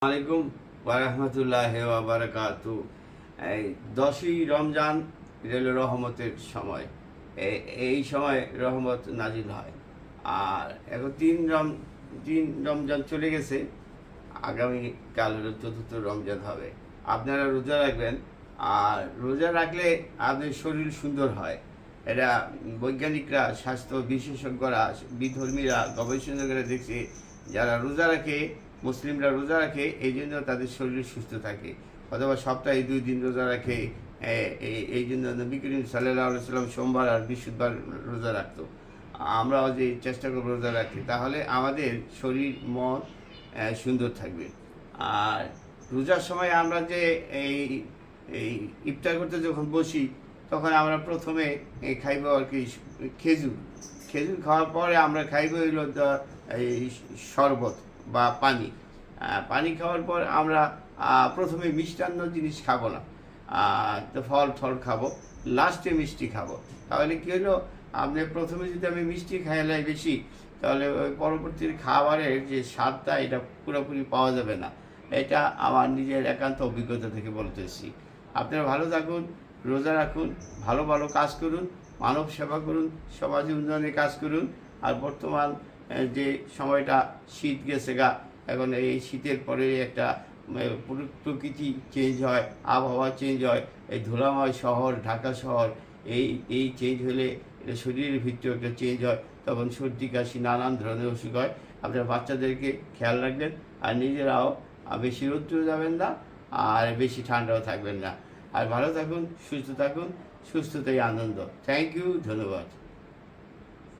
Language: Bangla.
আলাইকুম ওয়ারাহমাতুল্লাহ ওয়া বারাকাতু। এই 10ই রমজান হল রহমতের সময়। এই সময় রহমত নাজিল হয়। আর এখন তিন রমজান চলে গেছে। আগামী কাল হলো 4র্থ রমজান হবে। আপনারা রোজা রাখবেন। আর রোজা রাখলে আপনার শরীর সুন্দর হয়। এটা বৈজ্ঞানিকরা, স্বাস্থ্য বিশেষজ্ঞরা, বিধর্মীরা গবেষণা করে দেখছে, যারা রোজা রাখে, মুসলিমরা রোজা রাখে, এই জন্য তাদের শরীর সুস্থ থাকে। অথবা সপ্তাহে 2 দিন রোজা রাখে। এই জন্য নবী করিম সাল্লাল্লাহু আলাইহি ওয়াসাল্লাম সোমবার আর বৃহস্পতিবার রোজা রাখতো। আমরাও যে চেষ্টা করব রোজা রাখতে, তাহলে আমাদের শরীর মন সুন্দর থাকবে। আর রোজার সময় আমরা যে এই এই ইফতার করতে যখন বসি, তখন আমরা প্রথমে খাইব আর কি খেজুর। খেজুর খাওয়ার পরে আমরা খাইব হইল এই শরবত বা পানি। পানি খাওয়ার পর আমরা প্রথমে মিষ্টান্ন জিনিস খাবো না, তো ফল খাবো, লাস্টে মিষ্টি খাবো। তাহলে কী হলো, আপনি প্রথমে যদি আমি মিষ্টি খাইলাই বেশি, তাহলে ওই পরবর্তী খাবারের যে স্বাদটা, এটা পুরোপুরি পাওয়া যাবে না। এটা আমার নিজের একান্ত অভিজ্ঞতা থেকে বলতেছি। আপনারা ভালো থাকুন, রোজা রাখুন, ভালো ভালো কাজ করুন, মানব সেবা করুন, সমাজ উন্নয়নে কাজ করুন। আর বর্তমান যে সময়টা, শীত গেছে গা, এখন এই শীতের পরে একটা প্রকৃতি চেঞ্জ হয়, আবহাওয়া চেঞ্জ হয়। এই ধুলাময় শহর, ঢাকা শহর, এই চেঞ্জ হলে এটা শরীরের ভিতরে একটা চেঞ্জ হয়, তখন সর্দি কাশি নানান ধরনের অসুখ হয়। আপনার বাচ্চাদেরকে খেয়াল রাখবেন, আর নিজেরাও বেশি রৌদ্র যাবেন না, আর বেশি ঠান্ডাও থাকবেন না। আর ভালো থাকুন, সুস্থ থাকুন, সুস্থতাই আনন্দ। থ্যাংক ইউ, ধন্যবাদ।